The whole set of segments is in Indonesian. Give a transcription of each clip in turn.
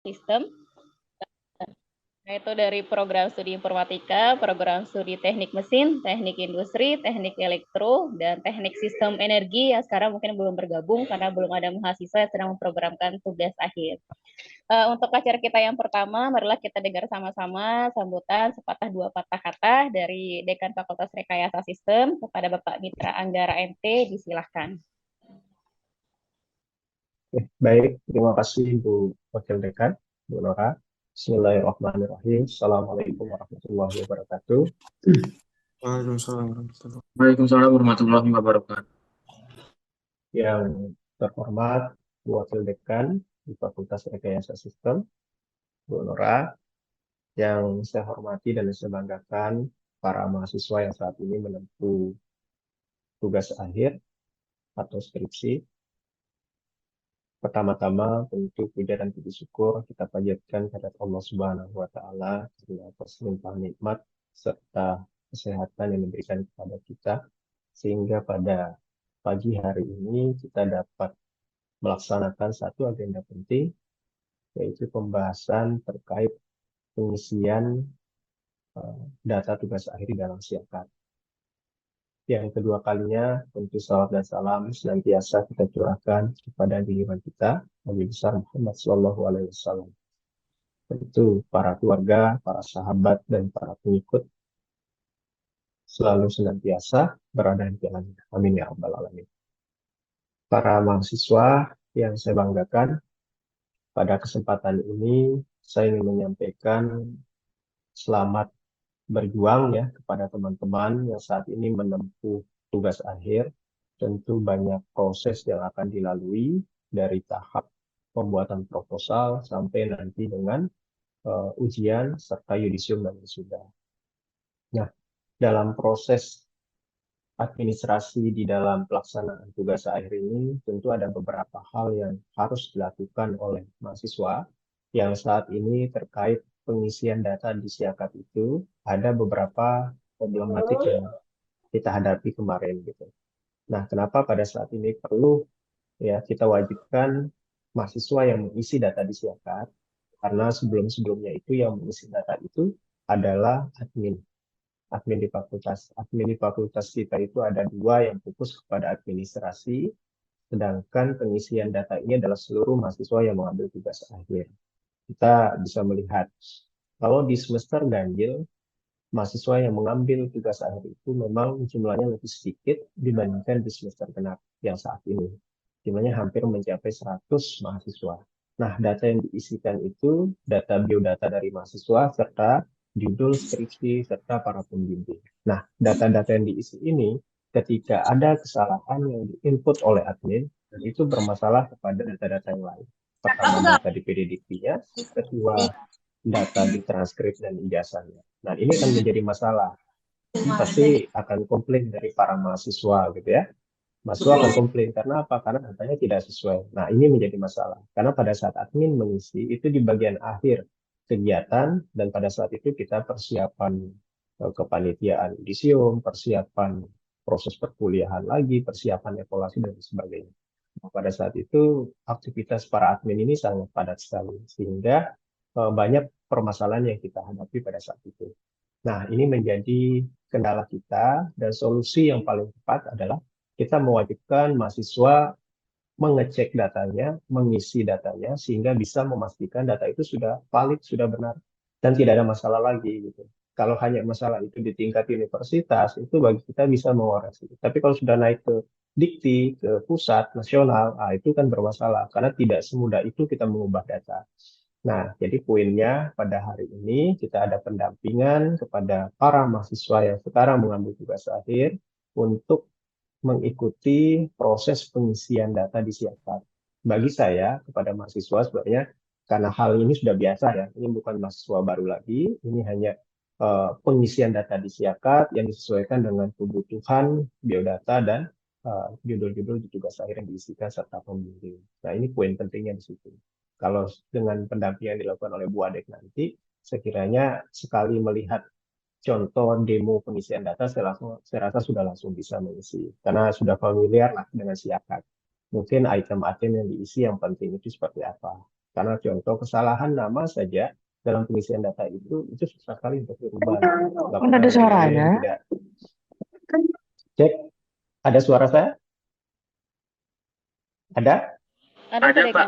sistem, yaitu dari program studi informatika, program studi teknik mesin, teknik industri, teknik elektro, dan teknik sistem energi yang sekarang mungkin belum bergabung karena belum ada mahasiswa yang sedang memprogramkan tugas akhir. Untuk acara kita yang pertama, marilah kita dengar sama-sama sambutan sepatah dua patah kata dari Dekan Fakultas Rekayasa Sistem kepada Bapak Mitra Anggara MT, disilahkan. Baik, terima kasih Bu Wakil Dekan, Bu Nora. Bismillahirrahmanirrahim. Assalamualaikum warahmatullahi wabarakatuh. Waalaikumsalam warahmatullahi wabarakatuh. Yang terhormat Bu Wakil Dekan di Fakultas Rekayasa Sistem, Bu Nora. Yang saya hormati dan saya banggakan para mahasiswa yang saat ini menempuh tugas akhir atau skripsi. Pertama-tama tentu puja dan puji syukur kita panjatkan kepada Allah Subhanahu wa taala atas limpahan nikmat serta kesehatan yang diberikan kepada kita sehingga pada pagi hari ini kita dapat melaksanakan satu agenda penting yaitu pembahasan terkait pengisian data tugas akhir di dalam Siakat. Yang kedua kalinya, tentu salawat dan salam senantiasa kita curahkan kepada junjungan kita, Nabi besar Muhammad SAW. Tentu para keluarga, para sahabat, dan para pengikut selalu senantiasa berada di jalannya. Amin ya rabbal alamin. Para mahasiswa yang saya banggakan, pada kesempatan ini saya ingin menyampaikan selamat berjuang ya kepada teman-teman yang saat ini menempuh tugas akhir. Tentu banyak proses yang akan dilalui dari tahap pembuatan proposal sampai nanti dengan ujian serta yudisium dan wisuda. Nah, dalam proses administrasi di dalam pelaksanaan tugas akhir ini tentu ada beberapa hal yang harus dilakukan oleh mahasiswa yang saat ini terkait pengisian data di Siakat itu ada beberapa problematik yang kita hadapi kemarin gitu. Nah, kenapa pada saat ini perlu ya kita wajibkan mahasiswa yang mengisi data di Siakat karena sebelum-sebelumnya itu yang mengisi data itu adalah admin di fakultas. Admin di fakultas kita itu ada dua yang fokus kepada administrasi, sedangkan pengisian data ini adalah seluruh mahasiswa yang mengambil tugas akhir. Kita bisa melihat kalau di semester ganjil, mahasiswa yang mengambil tugas akhir itu memang jumlahnya lebih sedikit dibandingkan di semester genap yang saat ini. Jumlahnya hampir mencapai 100 mahasiswa. Nah, data yang diisikan itu data biodata dari mahasiswa serta judul skripsi serta para pembimbing. Nah, data-data yang diisi ini ketika ada kesalahan yang diinput oleh admin, dan itu bermasalah kepada data-data yang lain. Pertama, data di PDDQ-nya, kedua, data di transkrip dan ijazahnya. Nah, ini akan menjadi masalah. Pasti akan komplain dari para mahasiswa gitu ya. Mahasiswa akan komplain karena apa? Karena datanya tidak sesuai. Nah, ini menjadi masalah. Karena pada saat admin mengisi, itu di bagian akhir kegiatan, dan pada saat itu kita persiapan kepanitiaan yudisium, persiapan proses perkuliahan lagi, persiapan evaluasi, dan sebagainya. Nah, pada saat itu, aktivitas para admin ini sangat padat sekali, sehingga banyak permasalahan yang kita hadapi pada saat itu. Nah, ini menjadi kendala kita, dan solusi yang paling tepat adalah kita mewajibkan mahasiswa mengecek datanya, mengisi datanya, sehingga bisa memastikan data itu sudah valid, sudah benar, dan tidak ada masalah lagi gitu. Kalau hanya masalah itu di tingkat universitas, itu bagi kita bisa mengoreksi. Tapi kalau sudah naik ke dikti, ke pusat, nasional, itu kan bermasalah, karena tidak semudah itu kita mengubah data. Nah, jadi poinnya pada hari ini kita ada pendampingan kepada para mahasiswa yang sekarang mengambil tugas akhir untuk mengikuti proses pengisian data di Siakat. Bagi saya, kepada mahasiswa sebenarnya, karena hal ini sudah biasa ya, ini bukan mahasiswa baru lagi, ini hanya pengisian data di Siakat yang disesuaikan dengan kebutuhan biodata dan judul-judul di tugas akhir yang diisikan serta pembimbing. Nah, ini poin pentingnya di situ. Kalau dengan pendampingan yang dilakukan oleh Bu Adek nanti, sekiranya sekali melihat contoh demo pengisian data, saya rasa sudah langsung bisa mengisi. Karena sudah familiar lah dengan Siakat. Mungkin item-item yang diisi yang penting itu seperti apa. Karena contoh kesalahan nama saja dalam pengisian data itu susah sekali untuk dirubah. Kan ada suaranya. Tidak. Cek, ada suara saya? Ada? Ada Pak.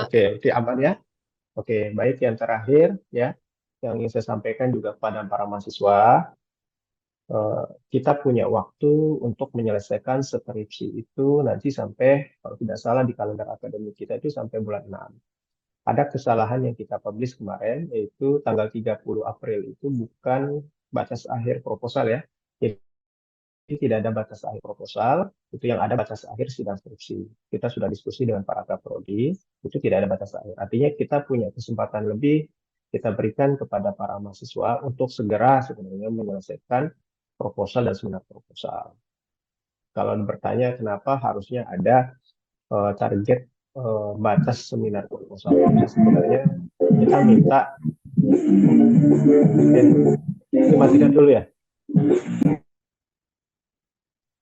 Oke, aman ya. Oke, baik, yang terakhir ya, yang ingin saya sampaikan juga kepada para mahasiswa, kita punya waktu untuk menyelesaikan skripsi itu nanti sampai, kalau tidak salah di kalender akademik kita itu sampai bulan 6. Ada kesalahan yang kita publish kemarin, yaitu tanggal 30 April itu bukan batas akhir proposal ya. Jadi tidak ada batas akhir proposal, itu yang ada batas akhir sidang skripsi. Kita sudah diskusi dengan para kaprodi, itu tidak ada batas akhir. Artinya kita punya kesempatan lebih, kita berikan kepada para mahasiswa untuk segera sebenarnya menyelesaikan proposal dan seminar proposal. Kalau bertanya kenapa harusnya ada target batas seminar proposal, sebenarnya kita minta, dimatikan dulu ya.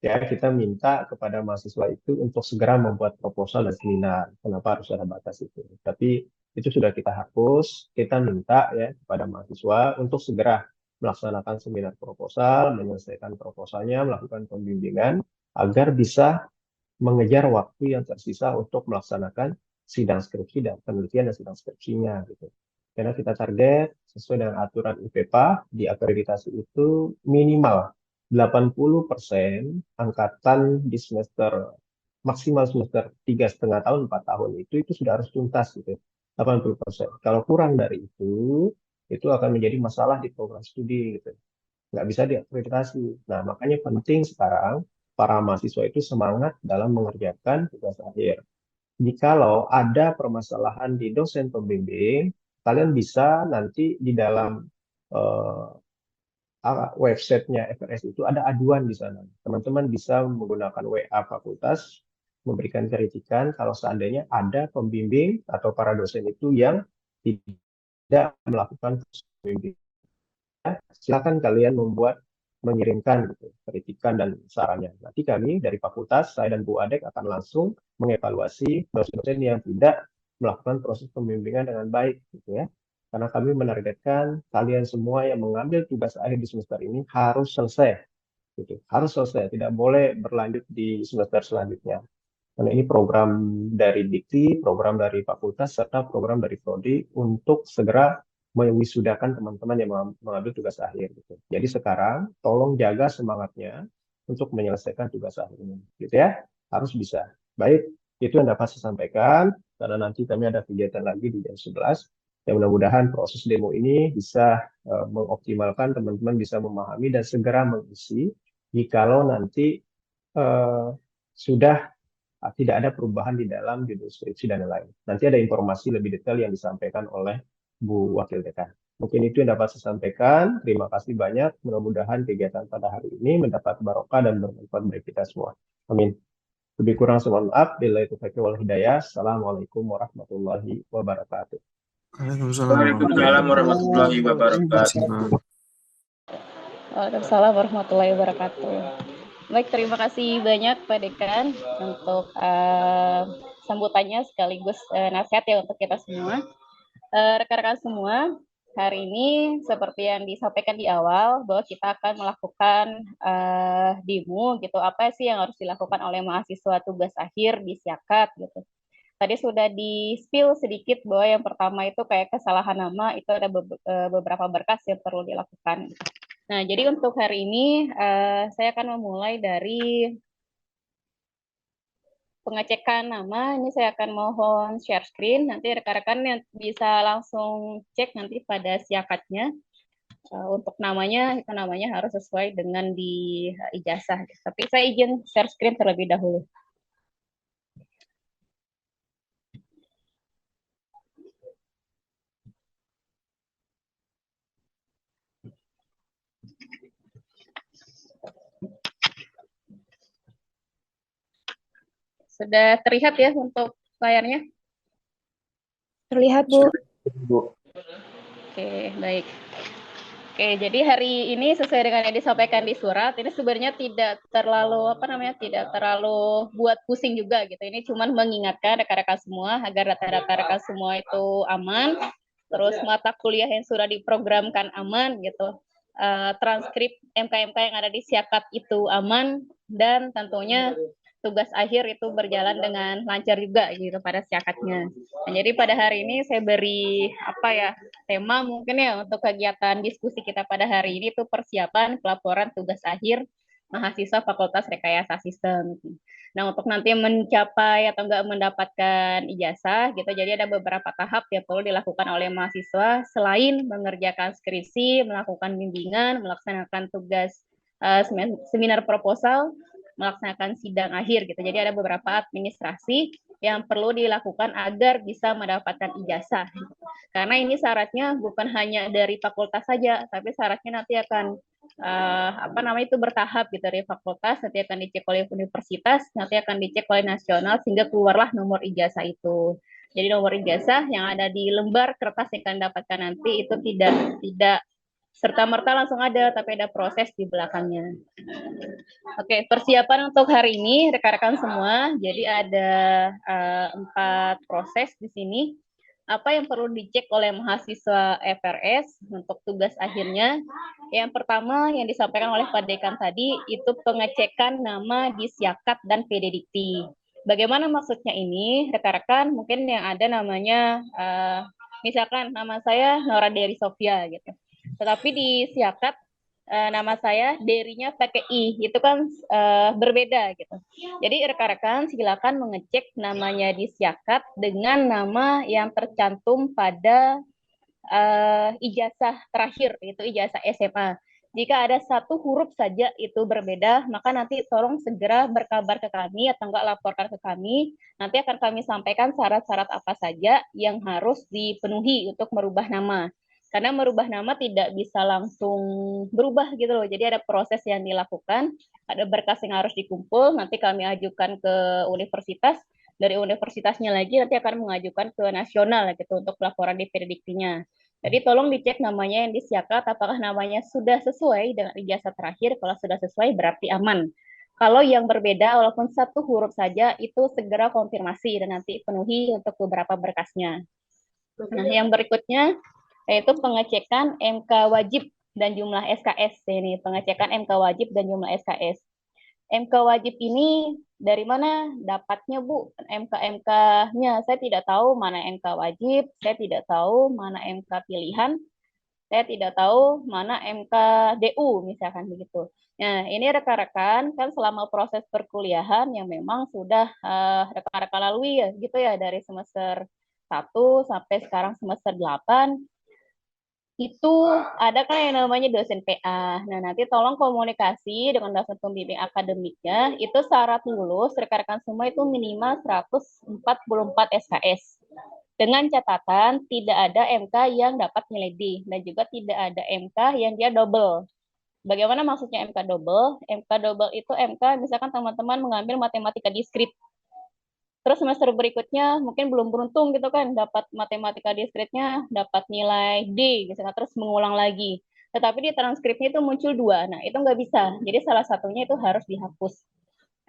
Ya, kita minta kepada mahasiswa itu untuk segera membuat proposal dan seminar. Kenapa harus ada batas itu? Tapi itu sudah kita hapus. Kita minta ya kepada mahasiswa untuk segera melaksanakan seminar proposal, menyelesaikan proposalnya, melakukan pembimbingan agar bisa mengejar waktu yang tersisa untuk melaksanakan sidang skripsi dan penelitian dan sidang skripsinya gitu. Karena kita target sesuai dengan aturan IPPA di akreditasi itu minimal 80% angkatan di semester maksimal semester 3,5 tahun 4 tahun itu sudah harus tuntas gitu. 80%. Kalau kurang dari itu akan menjadi masalah di program studi gitu. Nggak bisa diakreditasi. Nah, makanya penting sekarang para mahasiswa itu semangat dalam mengerjakan tugas akhir. Jikalau ada permasalahan di dosen pembimbing, kalian bisa nanti di dalam uh, websitenya FRS itu ada aduan di sana. Teman-teman bisa menggunakan WA fakultas, memberikan kritikan kalau seandainya ada pembimbing atau para dosen itu yang tidak melakukan pembimbing. Silakan kalian mengirimkan gitu, kritikan dan sarannya. Nanti kami dari fakultas, saya dan Bu Adek akan langsung mengevaluasi dosen-dosen yang tidak melakukan proses pembimbingan dengan baik gitu ya. Karena kami menargetkan kalian semua yang mengambil tugas akhir di semester ini harus selesai gitu. Harus selesai, tidak boleh berlanjut di semester selanjutnya. Karena ini program dari Dikti, program dari fakultas, serta program dari Prodi untuk segera mewisudakan teman-teman yang mengambil tugas akhir. Gitu. Jadi sekarang tolong jaga semangatnya untuk menyelesaikan tugas akhir ini. Gitu ya, harus bisa. Baik, itu yang dapat saya sampaikan, karena nanti kami ada kegiatan lagi di jam 11. Ya mudah-mudahan proses demo ini bisa mengoptimalkan teman-teman bisa memahami dan segera mengisi jikalau nanti sudah tidak ada perubahan di dalam judul skripsi dan lain-lain. Nanti ada informasi lebih detail yang disampaikan oleh Bu Wakil Dekan. Mungkin itu yang dapat saya sampaikan. Terima kasih banyak. Mudah-mudahan kegiatan pada hari ini mendapat barokah dan bermanfaat bagi kita semua. Amin. Lebih kurang mohon maaf. Billahi taufiq wal hidayah. Assalamualaikum warahmatullahi wabarakatuh. Waalaikumsalam warahmatullahi wabarakatuh. Waalaikumsalam warahmatullahi wabarakatuh. Baik, terima kasih banyak Pak Dekan untuk sambutannya sekaligus nasihat ya untuk kita semua. Rekan-rekan semua, hari ini seperti yang disampaikan di awal bahwa kita akan melakukan demo gitu. Apa sih yang harus dilakukan oleh mahasiswa tugas akhir di Siakat gitu. Tadi sudah di-spill sedikit bahwa yang pertama itu kayak kesalahan nama, itu ada beberapa berkas yang perlu dilakukan. Nah, jadi untuk hari ini saya akan memulai dari pengecekan nama. Ini saya akan mohon share screen. Nanti rekan-rekan yang bisa langsung cek nanti pada siakatnya. Untuk namanya, itu namanya harus sesuai dengan di ijazah. Tapi saya izin share screen terlebih dahulu. Sudah terlihat ya untuk layarnya? Terlihat, Bu. Bu. Oke, baik. Oke, jadi hari ini sesuai dengan yang disampaikan di surat, ini sebenarnya tidak terlalu tidak terlalu buat pusing juga gitu. Ini cuma mengingatkan rekan-rekan semua agar data-data rekan semua itu aman, terus mata kuliah yang sudah diprogramkan aman gitu, transkrip MK-MK yang ada di Siakat itu aman, dan tentunya tugas akhir itu berjalan dengan lancar juga gitu pada Siakatnya. Nah, jadi pada hari ini saya beri tema mungkin ya untuk kegiatan diskusi kita pada hari ini itu persiapan pelaporan tugas akhir mahasiswa Fakultas Rekayasa Sistem. Nah, untuk nanti mencapai atau enggak mendapatkan ijazah gitu, jadi ada beberapa tahap yang perlu dilakukan oleh mahasiswa selain mengerjakan skripsi, melakukan bimbingan, melaksanakan tugas seminar proposal, melaksanakan sidang akhir gitu. Jadi ada beberapa administrasi yang perlu dilakukan agar bisa mendapatkan ijazah. Karena ini syaratnya bukan hanya dari fakultas saja, tapi syaratnya nanti akan itu bertahap gitu, dari fakultas nanti akan dicek oleh universitas, nanti akan dicek oleh nasional sehingga keluarlah nomor ijazah itu. Jadi nomor ijazah yang ada di lembar kertas yang akan dapatkan nanti itu tidak serta merta langsung ada, tapi ada proses di belakangnya. Oke, persiapan untuk hari ini rekan-rekan semua. Jadi ada 4 proses di sini. Apa yang perlu dicek oleh mahasiswa FRS untuk tugas akhirnya? Yang pertama yang disampaikan oleh Pak Dekan tadi itu pengecekan nama di Siakat dan PDDikti. Bagaimana maksudnya ini? Rekan-rekan mungkin yang ada namanya misalkan nama saya Nora Dery Sofia gitu. Tetapi di Siakat nama saya Derinya pakai I, itu kan berbeda gitu. Jadi rekan-rekan silakan mengecek namanya di Siakat dengan nama yang tercantum pada ijazah terakhir, itu ijazah SMA. Jika ada satu huruf saja itu berbeda, maka nanti tolong segera berkabar ke kami atau enggak laporkan ke kami. Nanti akan kami sampaikan syarat-syarat apa saja yang harus dipenuhi untuk merubah nama. Karena merubah nama tidak bisa langsung berubah gitu loh. Jadi ada proses yang dilakukan, ada berkas yang harus dikumpul, nanti kami ajukan ke universitas, dari universitasnya lagi nanti akan mengajukan ke nasional gitu untuk laporan di Perdiktinya. Jadi tolong dicek namanya yang di Siakat, apakah namanya sudah sesuai dengan ijazah terakhir. Kalau sudah sesuai berarti aman. Kalau yang berbeda, walaupun satu huruf saja, itu segera konfirmasi dan nanti penuhi untuk beberapa berkasnya. Nah, yang berikutnya yaitu pengecekan MK wajib dan jumlah SKS. Ini pengecekan MK wajib dan jumlah SKS. MK wajib ini dari mana dapatnya Bu? MK-MK-nya saya tidak tahu mana MK wajib, saya tidak tahu mana MK pilihan, saya tidak tahu mana MK DU misalkan begitu. Nah, ini rekan-rekan kan selama proses perkuliahan yang memang sudah rekan-rekan lalui ya gitu ya, dari semester 1 sampai sekarang semester 8 itu ada kan yang namanya dosen PA. Nah, nanti tolong komunikasi dengan dosen pembimbing akademiknya. Itu syarat lulus rekan-rekan semua itu minimal 144 SKS. Dengan catatan tidak ada MK yang dapat nilai D dan juga tidak ada MK yang dia double. Bagaimana maksudnya MK double? MK double itu MK misalkan teman-teman mengambil matematika diskrit. Terus semester berikutnya mungkin belum beruntung gitu kan, dapat matematika diskritnya dapat nilai D misalnya, terus mengulang lagi. Tetapi di transkripnya itu muncul 2. Nah, itu nggak bisa. Jadi salah satunya itu harus dihapus.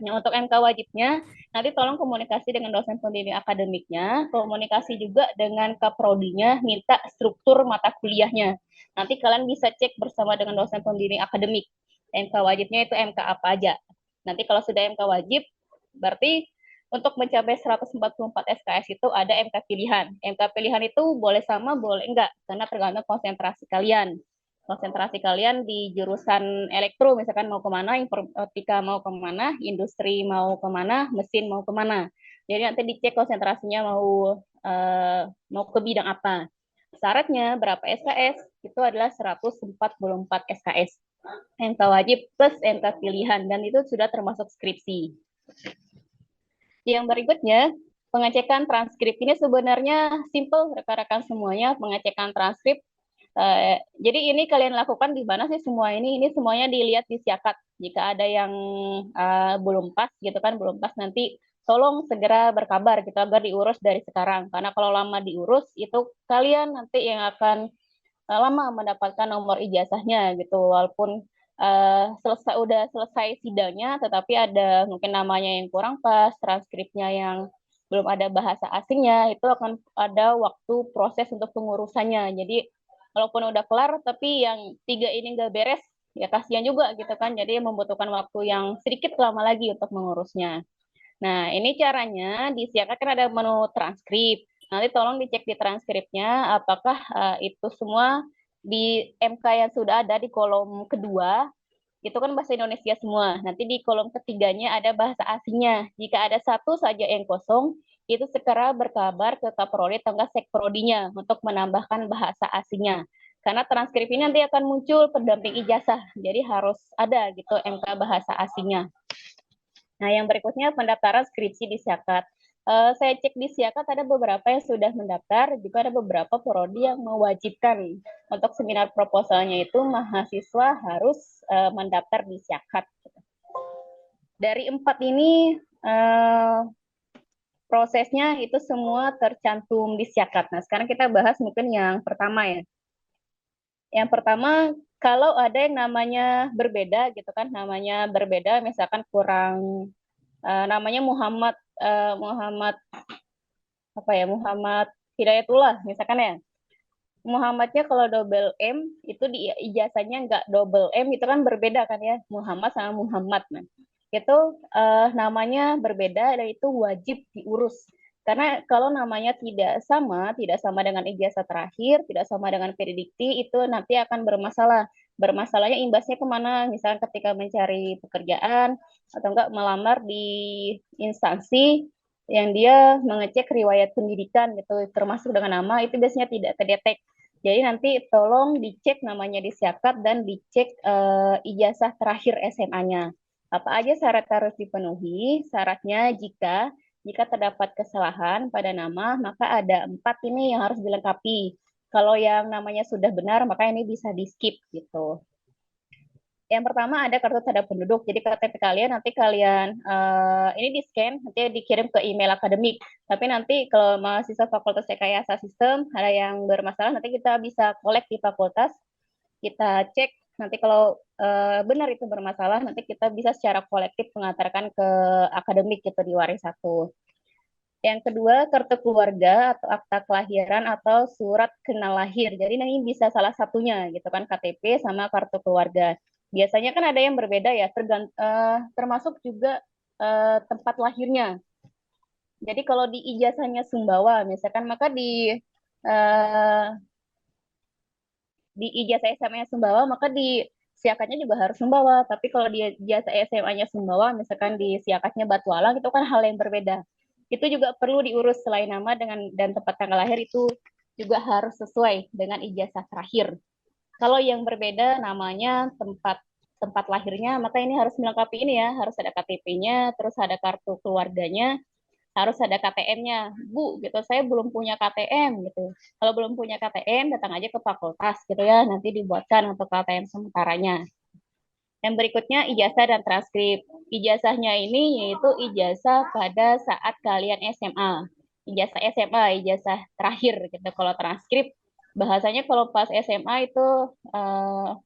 Nah, untuk MK wajibnya, nanti tolong komunikasi dengan dosen pembimbing akademiknya, komunikasi juga dengan kaprodinya, minta struktur mata kuliahnya. Nanti kalian bisa cek bersama dengan dosen pembimbing akademik. MK wajibnya itu MK apa aja. Nanti kalau sudah MK wajib, berarti untuk mencapai 144 SKS itu ada MK pilihan. MK pilihan itu boleh sama, boleh enggak, karena tergantung konsentrasi kalian. Konsentrasi kalian di jurusan elektro, misalkan mau kemana, informatika mau kemana, industri mau kemana, mesin mau kemana. Jadi nanti dicek konsentrasinya mau ke bidang apa. Syaratnya berapa SKS? Itu adalah 144 SKS. MK wajib plus MK pilihan, dan itu sudah termasuk skripsi. Yang berikutnya, pengecekan transkrip. Ini sebenarnya simple rekan-rekan semuanya, pengecekan transkrip. Jadi ini kalian lakukan di mana sih semua ini? Ini semuanya dilihat di Siakat. Jika ada yang belum pas gitu kan, belum pas nanti tolong segera berkabar gitu agar diurus dari sekarang. Karena kalau lama diurus itu kalian nanti yang akan lama mendapatkan nomor ijazahnya gitu, walaupun udah selesai sidangnya, tetapi ada mungkin namanya yang kurang pas, transkripnya yang belum ada bahasa asingnya, itu akan ada waktu proses untuk pengurusannya. Jadi walaupun udah kelar, tapi yang 3 ini nggak beres, ya kasihan juga gitu kan. Jadi membutuhkan waktu yang sedikit lama lagi untuk mengurusnya. Nah, ini caranya disiapkan kan ada menu transkrip. Nanti tolong dicek di transkripnya apakah itu semua di MK yang sudah ada di kolom kedua, itu kan bahasa Indonesia semua. Nanti di kolom ketiganya ada bahasa asingnya. Jika ada satu saja yang kosong, itu segera berkabar ke Kaprodi atau enggak Sekprodinya untuk menambahkan bahasa asingnya. Karena transkrip ini nanti akan muncul pendamping ijazah, jadi harus ada gitu MK bahasa asingnya. Nah, yang berikutnya pendaftaran skripsi di Siakat. Saya cek di Siakat ada beberapa yang sudah mendaftar, juga ada beberapa prodi yang mewajibkan untuk seminar proposalnya itu mahasiswa harus mendaftar di Siakat. Dari 4 ini prosesnya itu semua tercantum di Siakat. Nah, sekarang kita bahas mungkin yang pertama ya. Yang pertama, kalau ada yang namanya berbeda gitu kan, namanya berbeda, misalkan kurang namanya Muhammad Muhammad apa ya, Muhammad Hidayatullah misalkan ya. Muhammadnya kalau double M itu di ijazahnya nggak double M, itu kan berbeda kan ya, Muhammad sama Muhammad. Nah, itu namanya berbeda dan itu wajib diurus. Karena kalau namanya tidak sama dengan ijazah terakhir, tidak sama dengan predikti, itu nanti akan bermasalah. Bermasalahnya imbasnya kemana? Misalnya ketika mencari pekerjaan atau enggak melamar di instansi yang dia mengecek riwayat pendidikan gitu, termasuk dengan nama, itu biasanya tidak kedetek. Jadi nanti tolong dicek namanya di Siakat dan dicek ijazah terakhir SMA-nya. Apa aja syarat harus dipenuhi? Syaratnya jika terdapat kesalahan pada nama, maka ada 4 ini yang harus dilengkapi. Kalau yang namanya sudah benar, maka ini bisa di skip gitu. Yang pertama ada kartu tanda penduduk. Jadi KTP kalian nanti kalian ini di scan, nanti dikirim ke email akademik. Tapi nanti kalau mahasiswa Fakultas Rekayasa Sistem ada yang bermasalah, nanti kita bisa collect di fakultas, kita cek. Nanti kalau benar itu bermasalah, nanti kita bisa secara kolektif mengantarkan ke akademik gitu di waris 1. Yang kedua, kartu keluarga atau akta kelahiran atau surat kenal lahir. Jadi ini bisa salah satunya gitu kan, KTP sama kartu keluarga. Biasanya kan ada yang berbeda ya, termasuk juga tempat lahirnya. Jadi kalau di ijazahnya Sumbawa misalkan, maka uh, di ijazah SMA-nya Sumbawa, maka di siakatnya juga harus Sumbawa. Tapi kalau di ijazah SMA-nya Sumbawa, misalkan di siakatnya Batualang, itu kan hal yang berbeda. Itu juga perlu diurus selain nama dan tempat tanggal lahir, itu juga harus sesuai dengan ijazah terakhir. Kalau yang berbeda namanya, tempat lahirnya, maka ini harus melengkapi ini ya, harus ada KTP-nya, terus ada kartu keluarganya, harus ada KTM-nya. Bu, gitu, saya belum punya KTM gitu. Kalau belum punya KTM, datang aja ke fakultas gitu ya, nanti dibuatkan untuk KTM sementaranya. Yang berikutnya ijazah dan transkrip. Ijazahnya ini yaitu ijazah pada saat kalian SMA. Ijazah SMA, ijazah terakhir gitu. Kalau transkrip bahasanya kalau pas SMA itu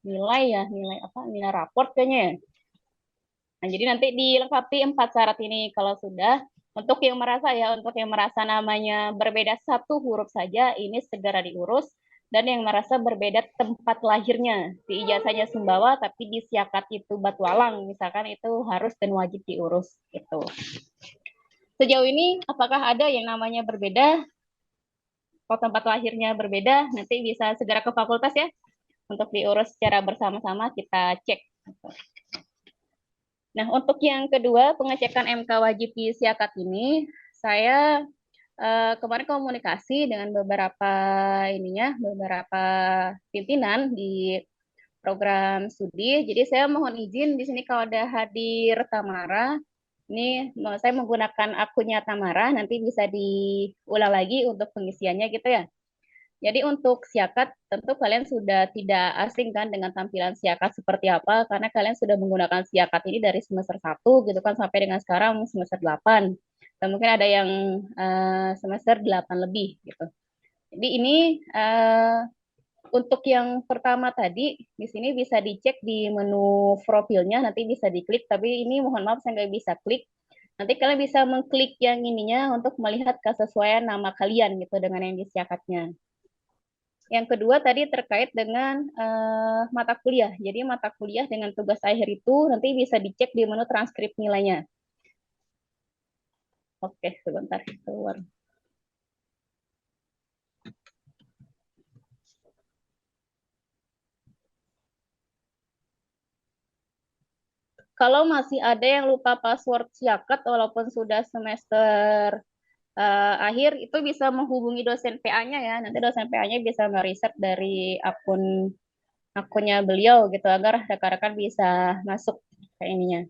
nilai ya, nilai apa? Nilai raport kayaknya ya. Nah, jadi nanti dilengkapi 4 syarat ini kalau sudah. Untuk yang merasa namanya berbeda 1 huruf saja, ini segera diurus. Dan yang merasa berbeda tempat lahirnya, di ijazahnya Sumbawa, tapi di Siakat itu Batualang, misalkan itu harus dan wajib diurus. Gitu. Sejauh ini, apakah ada yang namanya berbeda? Kalau tempat lahirnya berbeda, nanti bisa segera ke fakultas ya, untuk diurus secara bersama-sama, kita cek. Nah, untuk yang kedua, pengecekan MK wajib di Siakat ini, saya kemarin komunikasi dengan beberapa beberapa pimpinan di program studi. Jadi saya mohon izin di sini kalau ada hadir Tamara, ini saya menggunakan akunnya Tamara, nanti bisa diulang lagi untuk pengisiannya gitu ya. Jadi untuk Siakat tentu kalian sudah tidak asing kan dengan tampilan Siakat seperti apa, karena kalian sudah menggunakan Siakat ini dari semester 1 gitu kan sampai dengan sekarang semester 8. Dan mungkin ada yang semester 8 lebih gitu. Jadi ini Untuk yang pertama tadi, di sini bisa dicek di menu profilnya, nanti bisa diklik, tapi ini mohon maaf saya nggak bisa klik. Nanti kalian bisa mengklik yang ininya untuk melihat kesesuaian nama kalian gitu dengan yang disiakatnya. Yang kedua tadi terkait dengan mata kuliah. Jadi mata kuliah dengan tugas akhir itu nanti bisa dicek di menu transkrip nilainya. Oke, sebentar keluar. Kalau masih ada yang lupa password Siakat walaupun sudah semester akhir, itu bisa menghubungi dosen PA-nya ya. Nanti dosen PA-nya bisa mereset dari akunnya beliau gitu agar rekan-rekan bisa masuk ke ininya.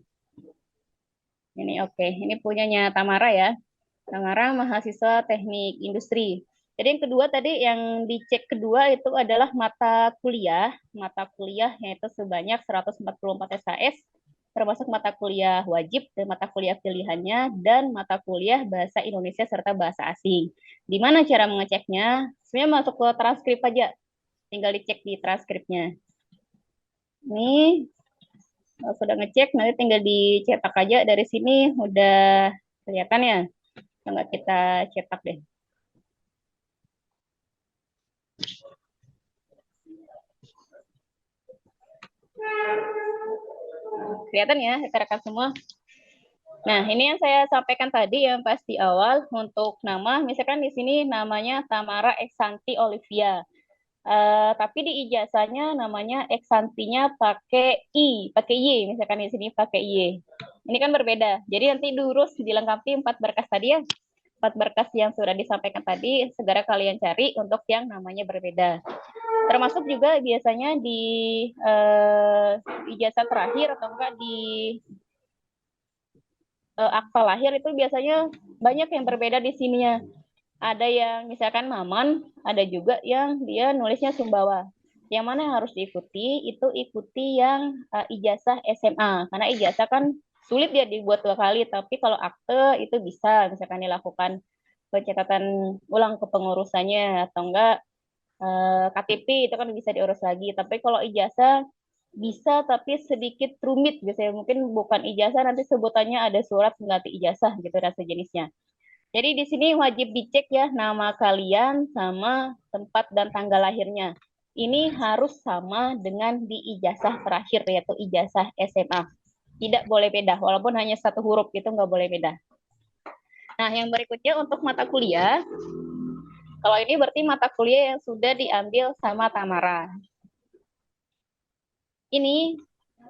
Ini oke, ini punyanya Tamara ya. Tamara mahasiswa teknik industri. Jadi yang kedua tadi yang dicek kedua itu adalah mata kuliah yaitu sebanyak 144 SKS termasuk mata kuliah wajib dan mata kuliah pilihannya dan mata kuliah bahasa Indonesia serta bahasa asing. Di mana cara mengeceknya? Sebenarnya masuk ke transkrip aja, tinggal dicek di transkripnya. Ini sudah ngecek, nanti tinggal dicetak aja dari sini udah kelihatan ya. Enggak kita cetak deh. Kelihatan ya rekan-rekan semua. Nah, ini yang saya sampaikan tadi yang pas di awal untuk nama, misalkan di sini namanya Tamara Eksanti Olivia. Tapi di ijazahnya namanya Eksantinya pakai pakai Y, misalkan di sini pakai Y. Ini kan berbeda. Jadi nanti diurus dilengkapi 4 berkas tadi ya. 4 berkas yang sudah disampaikan tadi, segera kalian cari untuk yang namanya berbeda. Termasuk juga biasanya di ijazah terakhir atau enggak di akta lahir itu biasanya banyak yang berbeda di sininya. Ada yang misalkan Maman, ada juga yang dia nulisnya Sumbawa. Yang mana yang harus diikuti, itu ikuti yang ijazah SMA. Karena ijazah kan sulit ya dibuat 2 kali, tapi kalau akte itu bisa misalkan dilakukan pencatatan ulang ke pengurusannya atau enggak KTP itu kan bisa diurus lagi. Tapi kalau ijazah bisa tapi sedikit rumit gitu ya. Mungkin bukan ijazah nanti sebutannya ada surat pengganti ijazah gitu dan sejenisnya. Jadi di sini wajib dicek ya nama kalian sama tempat dan tanggal lahirnya. Ini harus sama dengan di ijazah terakhir yaitu ijazah SMA. Tidak boleh beda, walaupun hanya 1 huruf itu nggak boleh beda. Nah, yang berikutnya untuk mata kuliah. Kalau ini berarti mata kuliah yang sudah diambil sama Tamara. Ini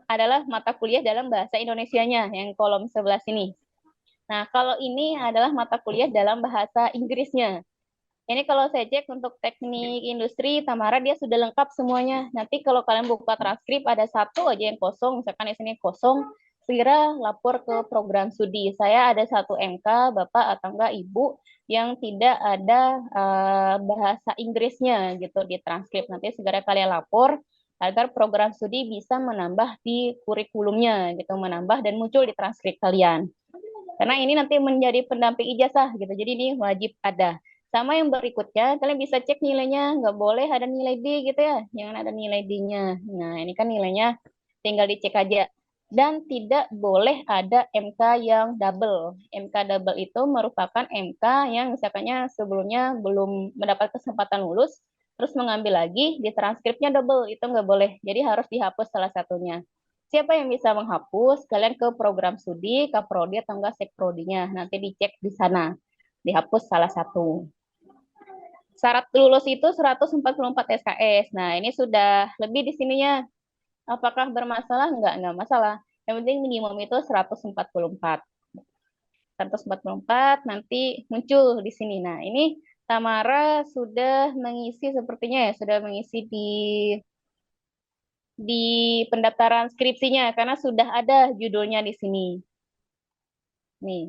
adalah mata kuliah dalam bahasa Indonesianya yang kolom sebelah sini. Nah, kalau ini adalah mata kuliah dalam bahasa Inggrisnya. Ini kalau saya cek untuk teknik industri, Tamara dia sudah lengkap semuanya. Nanti kalau kalian buka transkrip ada satu aja yang kosong, misalkan di sini kosong, segera lapor ke program studi. Saya ada 1 MK, Bapak atau enggak Ibu, yang tidak ada bahasa Inggrisnya gitu di transkrip. Nanti segera kalian lapor agar program studi bisa menambah di kurikulumnya gitu, menambah dan muncul di transkrip kalian. Karena ini nanti menjadi pendamping ijazah gitu. Jadi ini wajib ada. Sama yang berikutnya, kalian bisa cek nilainya, nggak boleh ada nilai D gitu ya, jangan ada nilai D-nya. Nah, ini kan nilainya tinggal dicek aja. Dan tidak boleh ada MK yang double. MK double itu merupakan MK yang misalkannya sebelumnya belum mendapat kesempatan lulus, terus mengambil lagi, di transkripnya double, itu nggak boleh. Jadi harus dihapus salah satunya. Siapa yang bisa menghapus? Kalian ke program studi, ke prodi atau enggak sekprodinya. Nanti dicek di sana. Dihapus salah satu. Syarat lulus itu 144 SKS. Nah, ini sudah lebih di sininya. Apakah bermasalah? Enggak masalah. Yang penting minimum itu 144. 144 nanti muncul di sini. Nah, ini Tamara sudah mengisi sepertinya ya, sudah mengisi di pendaftaran skripsinya karena sudah ada judulnya di sini. Nih.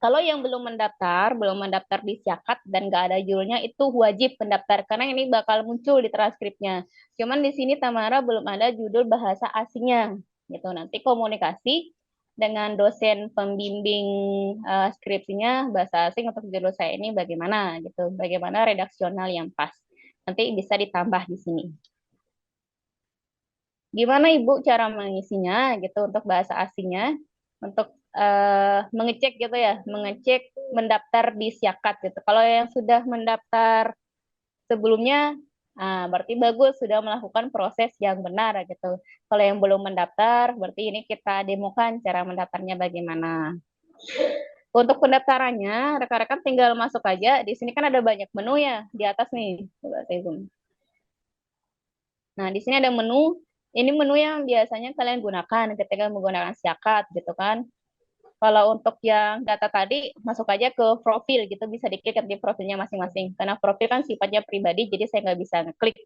Kalau yang belum mendaftar di Siakat dan nggak ada judulnya itu wajib pendaftar karena ini bakal muncul di transkripnya. Cuman di sini Tamara belum ada judul bahasa asingnya gitu. Nanti komunikasi dengan dosen pembimbing skripsinya bahasa asing untuk judul saya ini bagaimana gitu, bagaimana redaksional yang pas. Nanti bisa ditambah di sini. Gimana Ibu cara mengisinya gitu untuk bahasa asingnya? Untuk mengecek gitu ya, mengecek mendaftar di Siakat gitu. Kalau yang sudah mendaftar sebelumnya, berarti bagus sudah melakukan proses yang benar gitu. Kalau yang belum mendaftar, berarti ini kita demokan cara mendaftarnya bagaimana. Untuk pendaftarannya, rekan-rekan tinggal masuk aja. Di sini kan ada banyak menu ya di atas nih. Coba saya zoom. Nah, di sini ada menu. Ini menu yang biasanya kalian gunakan ketika menggunakan Siakat gitu kan. Kalau untuk yang data tadi, masuk aja ke profil gitu, bisa diklik di profilnya masing-masing. Karena profil kan sifatnya pribadi, jadi saya nggak bisa ngeklik.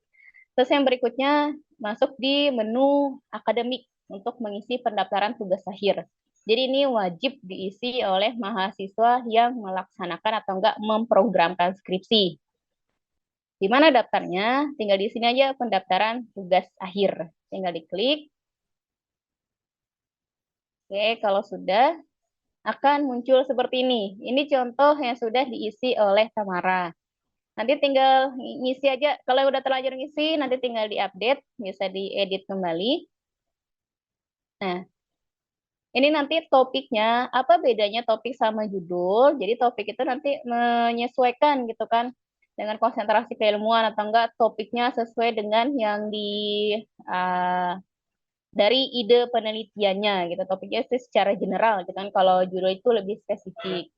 Terus yang berikutnya, masuk di menu akademik untuk mengisi pendaftaran tugas akhir. Jadi ini wajib diisi oleh mahasiswa yang melaksanakan atau enggak memprogramkan skripsi. Di mana daftarnya? Tinggal di sini aja pendaftaran tugas akhir. Tinggal diklik. Oke, kalau sudah, akan muncul seperti ini. Ini contoh yang sudah diisi oleh Tamara. Nanti tinggal ngisi aja. Kalau udah terlanjur ngisi, nanti tinggal diupdate, bisa diedit kembali. Nah, ini nanti topiknya, apa bedanya topik sama judul? Jadi topik itu nanti menyesuaikan gitu kan, dengan konsentrasi keilmuan atau enggak topiknya sesuai dengan yang uh, dari ide penelitiannya gitu. Topiknya itu secara general gitu kan. Kalau judul itu lebih spesifik.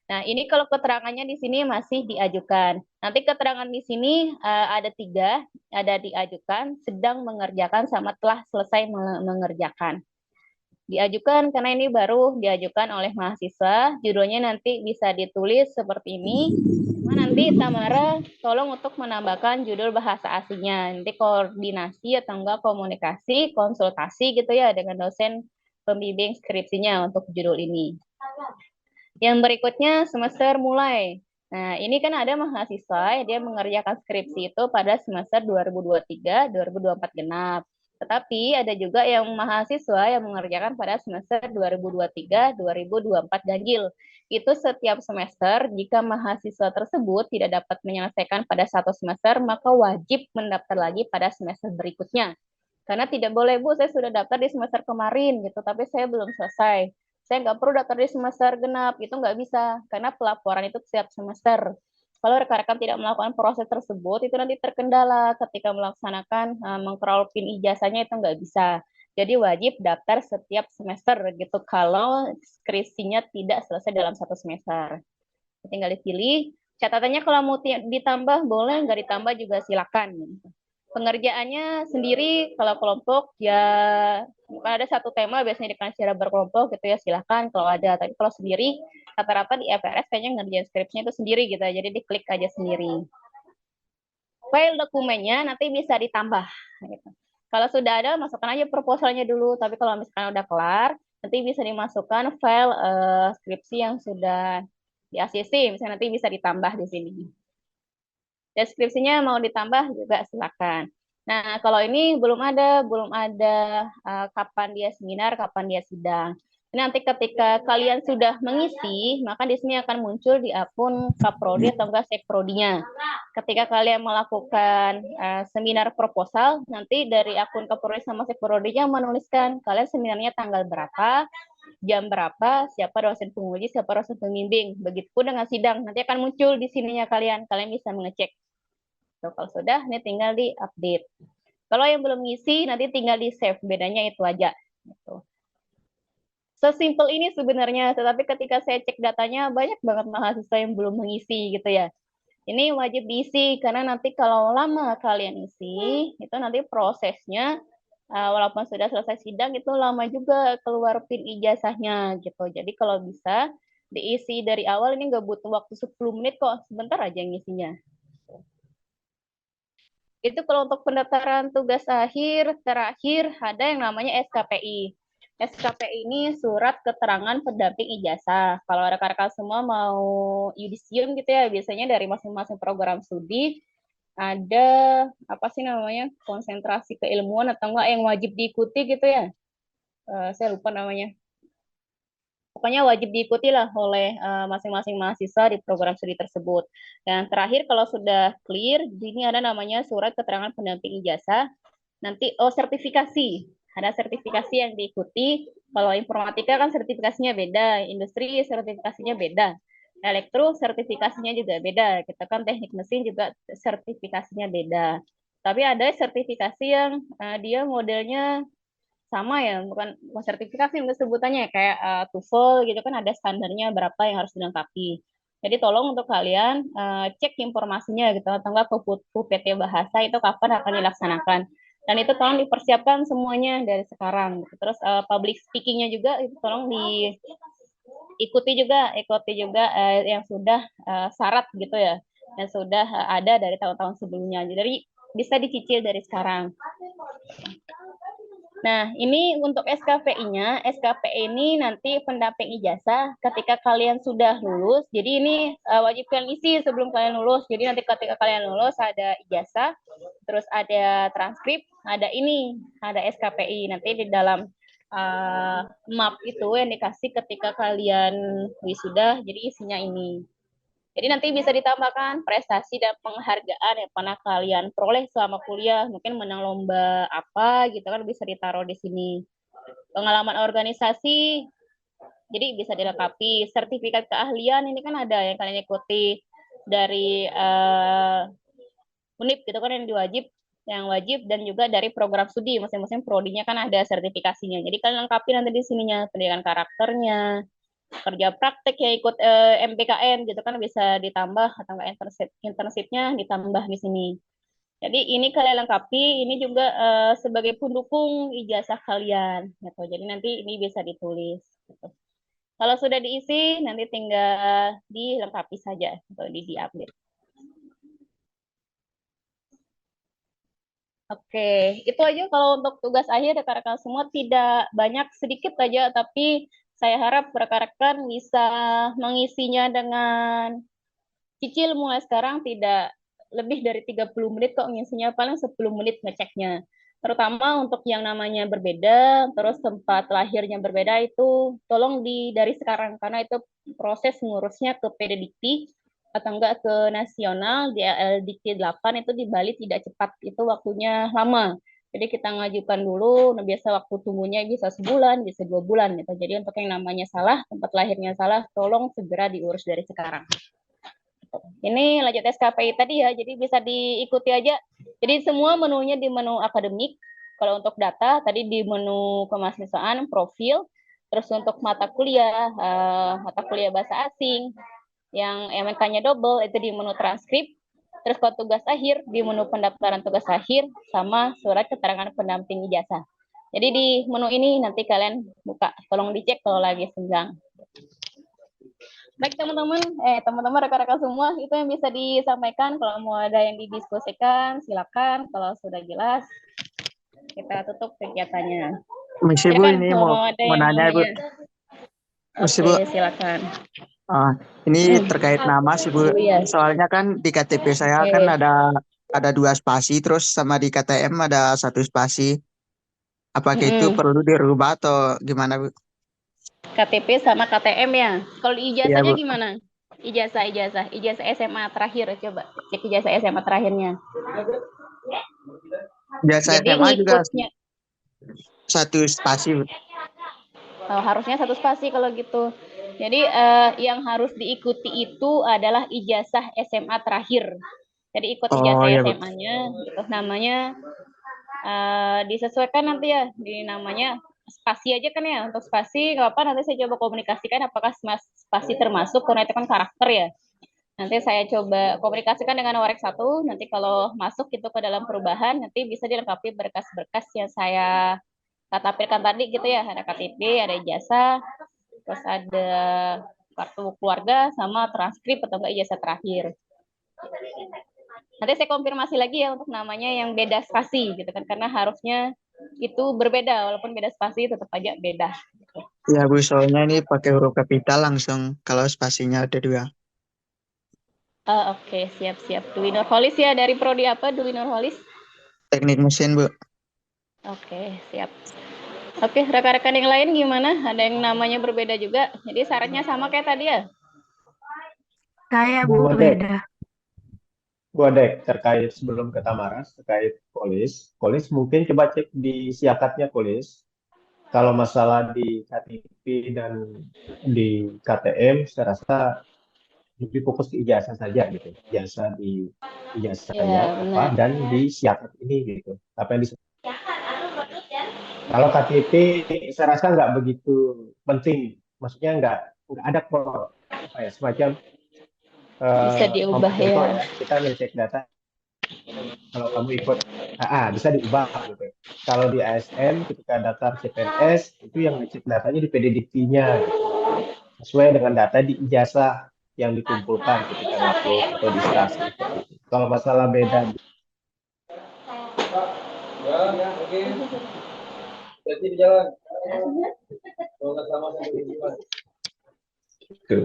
Nah, ini kalau keterangannya di sini masih diajukan. Nanti keterangan di sini ada 3, ada diajukan, sedang mengerjakan, sama telah selesai mengerjakan. Diajukan karena ini baru diajukan oleh mahasiswa, judulnya nanti bisa ditulis seperti ini. Cuma nanti Tamara tolong untuk menambahkan judul bahasa asingnya. Nanti koordinasi atau enggak komunikasi, konsultasi gitu ya dengan dosen pembimbing skripsinya untuk judul ini. Yang berikutnya semester mulai. Nah, ini kan ada mahasiswa dia mengerjakan skripsi itu pada semester 2023, 2024 genap. Tetapi ada juga yang mahasiswa yang mengerjakan pada semester 2023, 2024 ganjil. Itu setiap semester jika mahasiswa tersebut tidak dapat menyelesaikan pada satu semester, maka wajib mendaftar lagi pada semester berikutnya. Karena tidak boleh, Bu, saya sudah daftar di semester kemarin gitu, tapi saya belum selesai. Saya nggak perlu daftar di semester genap, itu nggak bisa, karena pelaporan itu setiap semester. Kalau rekan-rekan tidak melakukan proses tersebut, itu nanti terkendala ketika melaksanakan mengcrawl pin ijazahnya itu nggak bisa. Jadi wajib daftar setiap semester gitu, kalau skripsinya tidak selesai dalam satu semester. Tinggal dipilih. Catatannya kalau mau ditambah boleh, nggak ditambah juga silakan. Pengerjaannya sendiri kalau kelompok ya ada satu tema biasanya dikenal secara berkelompok gitu ya, silahkan kalau ada. Tapi kalau sendiri rata-rata di FRS kayaknya ngerjain skripsinya itu sendiri gitu, jadi diklik aja sendiri. File dokumennya nanti bisa ditambah gitu. Kalau sudah ada masukkan aja proposalnya dulu, tapi kalau misalkan udah kelar nanti bisa dimasukkan file skripsi yang sudah di ACC, misalnya nanti bisa ditambah di sini. Deskripsinya mau ditambah juga silakan. Nah, kalau ini belum ada kapan dia seminar, kapan dia sidang. Nanti ketika kalian sudah mengisi, maka di sini akan muncul di akun Kaprodi atau enggak Sekprodinya. Ketika kalian melakukan seminar proposal, nanti dari akun Kaprodi sama Sekprodinya menuliskan kalian seminarnya tanggal berapa, jam berapa, siapa dosen penguji, siapa dosen pembimbing. Begitupun dengan sidang, nanti akan muncul di sininya kalian bisa mengecek. So, kalau sudah, ini tinggal di-update. Kalau yang belum ngisi, nanti tinggal di-save. Bedanya itu aja. Gitu. Sesimpel ini sebenarnya, tetapi ketika saya cek datanya, banyak banget mahasiswa yang belum mengisi gitu ya. Ini wajib diisi, karena nanti kalau lama kalian isi, itu nanti prosesnya, walaupun sudah selesai sidang, itu lama juga keluar PIN ijazahnya gitu. Jadi kalau bisa diisi dari awal, ini nggak butuh waktu 10 menit kok, sebentar aja ngisinya. Itu kalau untuk pendaftaran tugas akhir, terakhir ada yang namanya SKPI. SKPI ini surat keterangan pendamping ijazah. Kalau rekan-rekan semua mau yudisium gitu ya, biasanya dari masing-masing program studi ada apa sih namanya, konsentrasi keilmuan atau enggak yang wajib diikuti gitu ya. Saya lupa namanya. Pokoknya wajib diikuti lah oleh masing-masing mahasiswa di program studi tersebut. Dan terakhir kalau sudah clear, di sini ada namanya surat keterangan pendamping ijazah. Nanti sertifikasi, ada sertifikasi yang diikuti. Kalau informatika kan sertifikasinya beda, industri sertifikasinya beda, elektro sertifikasinya juga beda. Kita kan teknik mesin juga sertifikasinya beda. Tapi ada sertifikasi yang dia modelnya sama ya, bukan sertifikasi untuk sebutannya kayak TOEFL gitu kan ada standarnya berapa yang harus dilengkapi. Jadi tolong untuk kalian cek informasinya gitu atau enggak ke PT Bahasa itu kapan akan dilaksanakan. Dan itu tolong dipersiapkan semuanya dari sekarang. Terus public speakingnya juga itu tolong ikuti juga yang sudah syarat gitu ya, yang sudah ada dari tahun-tahun sebelumnya. Jadi bisa dicicil dari sekarang. Nah, ini untuk SKPI-nya. SKPI ini nanti pendamping ijazah ketika kalian sudah lulus. Jadi ini wajib kalian isi sebelum kalian lulus. Jadi nanti ketika kalian lulus ada ijazah, terus ada transkrip, ada SKPI. Nanti di dalam map itu yang dikasih ketika kalian wisuda, jadi isinya ini. Jadi nanti bisa ditambahkan prestasi dan penghargaan yang pernah kalian peroleh selama kuliah, mungkin menang lomba apa gitu kan bisa ditaruh di sini. Pengalaman organisasi, jadi bisa dilengkapi. Sertifikat keahlian ini kan ada yang kalian ikuti dari UNIP gitu kan yang wajib dan juga dari program studi masing-masing prodinya kan ada sertifikasinya. Jadi kalian lengkapi nanti di sininya pendidikan karakternya, kerja praktek ya ikut MPKN gitu kan bisa ditambah atau enggak internshipnya ditambah di sini. Jadi ini kalian lengkapi, ini juga sebagai pendukung ijazah kalian gitu. Jadi nanti ini bisa ditulis gitu. Kalau sudah diisi nanti tinggal dilengkapi saja atau di-update. Oke, itu aja kalau untuk tugas akhir rekan-rekan semua, tidak banyak, sedikit aja, tapi saya harap rekan-rekan bisa mengisinya dengan cicil mulai sekarang, tidak lebih dari 30 menit kok ngisinya, paling 10 menit ngeceknya. Terutama untuk yang namanya berbeda, terus tempat lahirnya berbeda itu tolong dari sekarang, karena itu proses ngurusnya ke PDDikti atau enggak ke nasional di LDikti 8 itu di Bali tidak cepat, itu waktunya lama. Jadi kita ngajukan dulu, nah biasa waktu tunggunya bisa sebulan, bisa 2 bulan gitu. Jadi untuk yang namanya salah, tempat lahirnya salah, tolong segera diurus dari sekarang. Ini lanjut SKPI tadi ya, jadi bisa diikuti aja. Jadi semua menunya di menu akademik. Kalau untuk data, tadi di menu kemahasiswaan, profil. Terus untuk mata kuliah bahasa asing, yang MK-nya double, itu di menu transkrip. Terus kalau tugas akhir, di menu pendaftaran tugas akhir, sama surat keterangan pendamping ijazah. Jadi di menu ini nanti kalian buka, tolong dicek kalau lagi senggang. Baik teman-teman rekan-rekan semua, itu yang bisa disampaikan. Kalau mau ada yang didiskusikan, silakan. Kalau sudah jelas, kita tutup kegiatannya. Misi Bu, ini mau nanya Bu. Misi Bu. Oke, silakan. Ini terkait nama sih Bu. Soalnya kan di KTP saya kan ada 2 spasi, terus sama di KTM ada 1 spasi. Apakah itu perlu dirubah atau gimana Bu? KTP sama KTM ya. Kalau ijazahnya gimana? Ijazah SMA terakhir, coba cek ijazah SMA terakhirnya. Ijazah SMA juga 1 spasi. Harusnya 1 spasi kalau gitu. Jadi yang harus diikuti itu adalah ijazah SMA terakhir. Jadi ikut ijazah SMA-nya, itu namanya disesuaikan nanti ya di namanya. Spasi aja kan ya, untuk spasi nggak apa, nanti saya coba komunikasikan apakah spasi termasuk, karena itu kan karakter ya. Nanti saya coba komunikasikan dengan Warek 1, nanti kalau masuk itu ke dalam perubahan, nanti bisa dilengkapi berkas-berkas yang saya tampilkan tadi gitu ya, ada KTP, ada ijazah, terus ada kartu keluarga, sama transkrip atau enggak ijazah terakhir. Nanti saya konfirmasi lagi ya untuk namanya yang beda spasi gitu kan, karena harusnya itu berbeda, walaupun beda spasi tetap aja beda. Ya Bu, soalnya ini pakai huruf kapital langsung kalau spasinya ada 2. Oke, siap. Dwi Nurholis ya, dari prodi apa Dwi Nurholis? Teknik mesin Bu. Oke, siap. Oke, rekan-rekan yang lain gimana? Ada yang namanya berbeda juga. Jadi syaratnya sama kayak tadi ya? Kayak Bu Bu Adek, beda. terkait sebelum ke Tamara, terkait polis mungkin coba cek di siakatnya polis. Kalau masalah di KTP dan di KTM, saya rasa lebih fokus ke ijazah saja gitu. Ijazah di ijazahnya Ya, apa benar. dan di siakat ini gitu. Apa yang kalau KTP saya rasa nggak begitu penting. Maksudnya nggak ada kok apa ya semacam Bisa diubah contoh ya. ya kita ngecek data kalau kamu ikut bisa diubah gitu. Kalau di ASN ketika daftar CPNS itu yang ngecek datanya di PDDT-nya gitu. Sesuai dengan data di ijazah yang dikumpulkan ketika ngupload atau di stasi seperti itu. Kalau masalah beda gitu.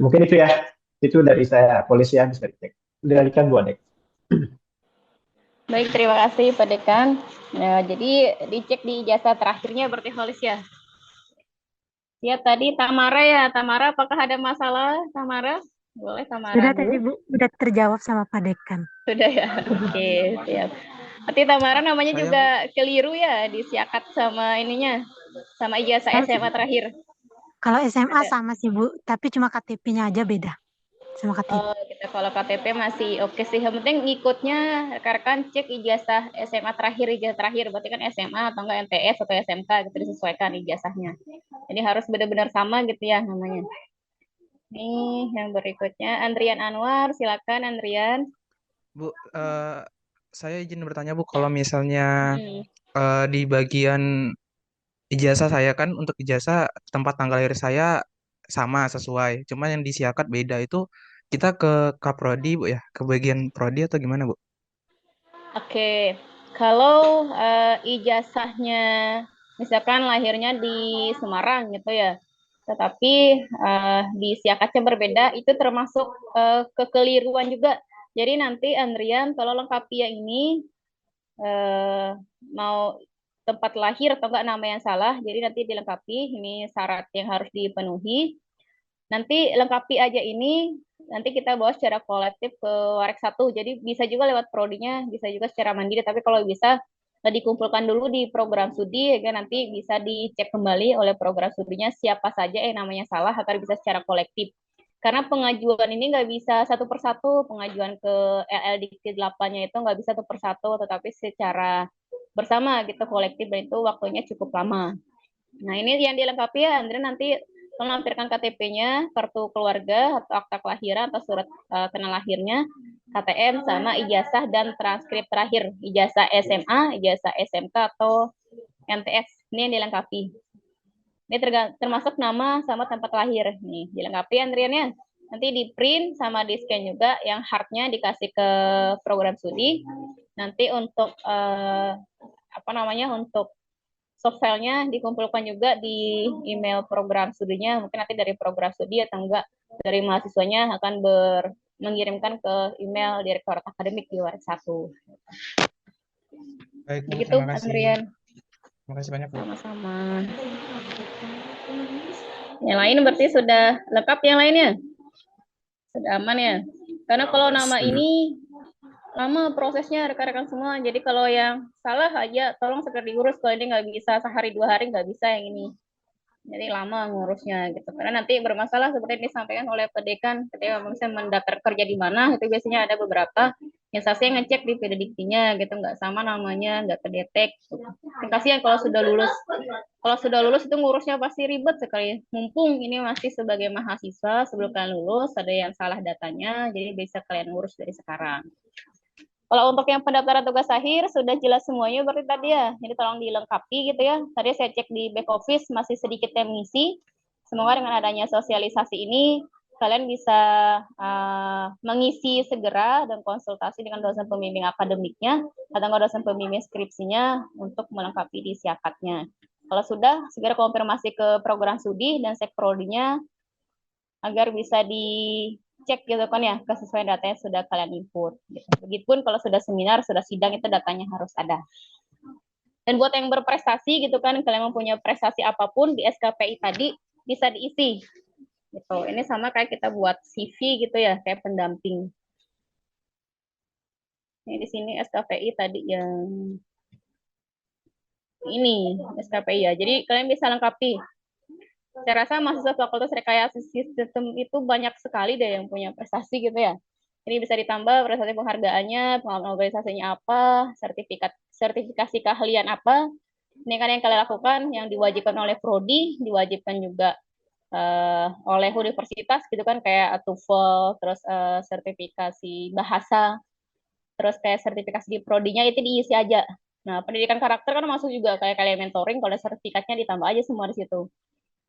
Mungkin itu ya. Itu dari saya, polisi yang bisa dicek. Dikalikan Bu Adek. Baik, terima kasih Pak Dekan. Nah, jadi dicek di ijazah terakhirnya berarti holis ya. Ya tadi Tamara ya. Tamara, apakah ada masalah Tamara? Boleh Tamara Sudah dulu. tadi Bu, udah terjawab sama Pak Dekan. Sudah ya. Oke, siap. Nanti Tamara namanya Saya, juga keliru ya disiakat sama ininya. Sama ijazah SMA terakhir. Kalau SMA Ada. sama sih Bu, tapi cuma KTP-nya aja beda sama KTP. Oh, kita kalau KTP masih oke sih. Yang penting ngikutnya rekan-rekan cek ijazah SMA terakhir, ijazah terakhir. Berarti kan SMA atau enggak MTS atau SMK gitu disesuaikan ijazahnya. Jadi harus benar-benar sama gitu ya namanya. Nih yang berikutnya Andrian Anwar, silakan Andrian. Bu, saya izin bertanya Bu, kalau misalnya Hmm. di bagian ijazah saya kan untuk ijazah tempat tanggal lahir saya sama sesuai, cuma yang disiakat beda itu kita ke Kaprodi Bu ya, ke bagian prodi atau gimana Bu? Oke, kalau ijazahnya misalkan lahirnya di Semarang gitu ya, tetapi di siakatnya berbeda, itu termasuk kekeliruan juga. Jadi nanti Andrian kalau lengkapi yang ini mau tempat lahir atau enggak nama yang salah, jadi nanti dilengkapi ini syarat yang harus dipenuhi. Nanti lengkapi aja ini, nanti kita bawa secara kolektif ke Warek 1. Jadi bisa juga lewat prodinya, bisa juga secara mandiri. Tapi kalau bisa dikumpulkan dulu di program studi, ya nanti bisa dicek kembali oleh program studinya siapa saja yang namanya salah agar bisa secara kolektif. Karena pengajuan ini nggak bisa satu persatu, pengajuan ke LLDK 8-nya itu nggak bisa satu persatu, tetapi secara bersama gitu kolektif dan itu waktunya cukup lama. Nah, ini yang dilengkapi ya, Andre nanti melampirkan KTP-nya, kartu keluarga atau akta kelahiran atau surat kenal lahirnya, KTM sama ijazah dan transkrip terakhir, ijazah SMA, ijazah SMK atau MTS. Ini yang dilengkapi. Ini termasuk nama sama tempat lahir. Nih, dilengkapi Andriannya. Nanti di print sama di scan juga, yang hardnya dikasih ke program studi. Nanti untuk untuk soft file-nya dikumpulkan juga di email program studinya. Mungkin nanti dari program studi atau enggak dari mahasiswanya akan mengirimkan ke email direktorat akademik di Warik 1. Baik Bu, Begitu, terima kasih. Andrian. Terima kasih banyak Bu. Sama-sama. Yang lain berarti sudah lengkap yang lainnya? Sudah aman ya? Karena kalau nama ini lama prosesnya rekan-rekan semua. Jadi kalau yang salah aja tolong segera diurus. Kalau ini nggak bisa sehari 2 hari nggak bisa yang ini. Jadi lama ngurusnya gitu. Karena nanti bermasalah seperti yang disampaikan oleh pedekan ketika misalnya mendaftar kerja di mana itu biasanya ada beberapa instansi yang ngecek di PDDiktinya gitu nggak sama namanya nggak kedetek. Kasihan kalau sudah lulus. Kalau sudah lulus itu ngurusnya pasti ribet sekali. Mumpung ini masih sebagai mahasiswa sebelum kalian lulus ada yang salah datanya jadi bisa kalian urus dari sekarang. Kalau untuk yang pendaftaran tugas akhir sudah jelas semuanya berarti tadi ya. Jadi tolong dilengkapi gitu ya. Tadi saya cek di back office masih sedikit yang mengisi. Semoga dengan adanya sosialisasi ini kalian bisa mengisi segera dan konsultasi dengan dosen pembimbing akademiknya atau dosen pembimbing skripsinya untuk melengkapi di siakatnya. Kalau sudah, segera konfirmasi ke program studi dan sekprodinya agar bisa dicek gitu kan ya kesesuaian datanya sudah kalian input. Gitu. Begitupun kalau sudah seminar, sudah sidang itu datanya harus ada. Dan buat yang berprestasi gitu kan, kalian mempunyai prestasi apapun di SKPI tadi bisa diisi. Gitu. Ini sama kayak kita buat CV gitu ya, kayak pendamping. Ini di sini SKPI tadi yang ini SKPI ya. Jadi kalian bisa lengkapi. Saya rasa mahasiswa Fakultas Rekayasa Sistem itu banyak sekali deh yang punya prestasi gitu ya. Ini bisa ditambah prestasi penghargaannya, pengalaman organisasinya apa, sertifikasi keahlian apa. Ini kan yang kalian lakukan, yang diwajibkan oleh prodi, diwajibkan juga oleh universitas gitu kan, kayak TOEFL, terus sertifikasi bahasa, terus kayak sertifikasi di prodinya itu diisi aja. Nah, pendidikan karakter kan masuk juga kayak kalian mentoring, kalau sertifikatnya ditambah aja semua di situ.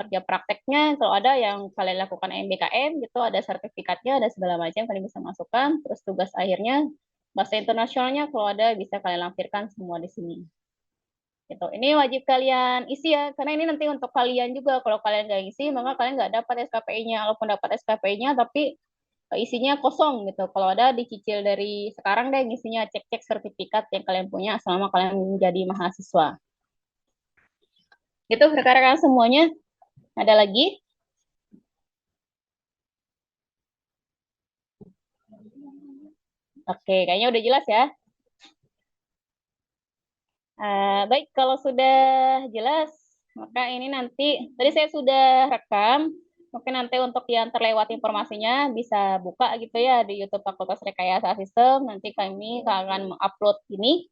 Kerja prakteknya kalau ada yang kalian lakukan MBKM gitu, ada sertifikatnya, ada segala macam kalian bisa masukkan. Terus tugas akhirnya bahasa internasionalnya kalau ada bisa kalian lampirkan semua di sini. Gitu. Ini wajib kalian isi ya, karena ini nanti untuk kalian juga. Kalau kalian nggak isi, maka kalian nggak dapat SKPI-nya. Walaupun dapat SKPI-nya, tapi isinya kosong gitu. Kalau ada dicicil dari sekarang deh, isinya cek-cek sertifikat yang kalian punya selama kalian menjadi mahasiswa. Gitu rekan-rekan semuanya. Ada lagi? Oke, kayaknya udah jelas ya. Baik, kalau sudah jelas, maka ini nanti, tadi saya sudah rekam, mungkin nanti untuk yang terlewat informasinya bisa buka gitu ya di YouTube Fakultas Rekayasa Sistem, nanti kami akan mengupload ini,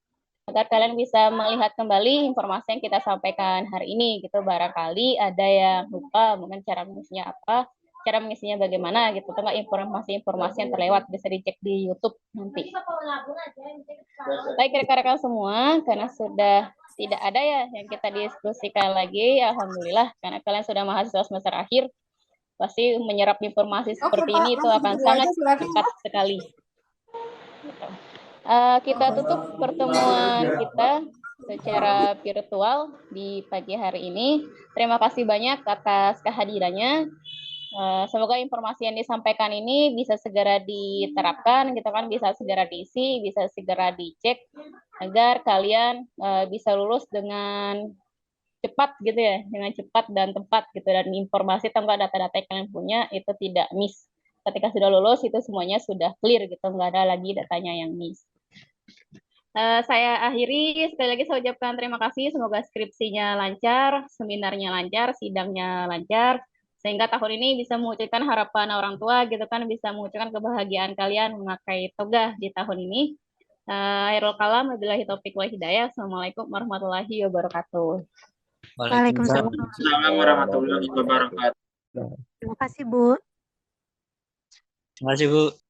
agar kalian bisa melihat kembali informasi yang kita sampaikan hari ini, gitu. Barangkali ada yang lupa, mungkin cara mengisinya apa, cara mengisinya bagaimana, gitu. Atau informasi-informasi yang terlewat, bisa dicek di YouTube nanti. Baik rekan-rekan semua, karena sudah tidak ada ya yang kita diskusikan lagi, alhamdulillah, karena kalian sudah mahasiswa semester akhir, pasti menyerap informasi seperti ini itu akan sangat cepat sekali. Kita tutup pertemuan kita secara virtual di pagi hari ini. Terima kasih banyak atas kehadirannya. Semoga informasi yang disampaikan ini bisa segera diterapkan, gitu kan, bisa segera diisi, bisa segera dicek, agar kalian bisa lulus dengan cepat gitu ya, dengan cepat dan tepat gitu, dan informasi tentang data-data yang kalian punya itu tidak miss. Ketika sudah lulus itu semuanya sudah clear gitu, nggak ada lagi datanya yang miss. Saya akhiri, sekali lagi saya ucapkan terima kasih, semoga skripsinya lancar, seminarnya lancar, sidangnya lancar, sehingga tahun ini bisa mewujudkan harapan orang tua gitu kan, bisa mewujudkan kebahagiaan kalian memakai toga di tahun ini. Akhirul kalam, wabillahi taufiq wal hidayah. Assalamualaikum warahmatullahi wabarakatuh. Waalaikumsalam. Waalaikumsalam warahmatullahi wabarakatuh. Terima kasih, Bu. Terima kasih, Bu.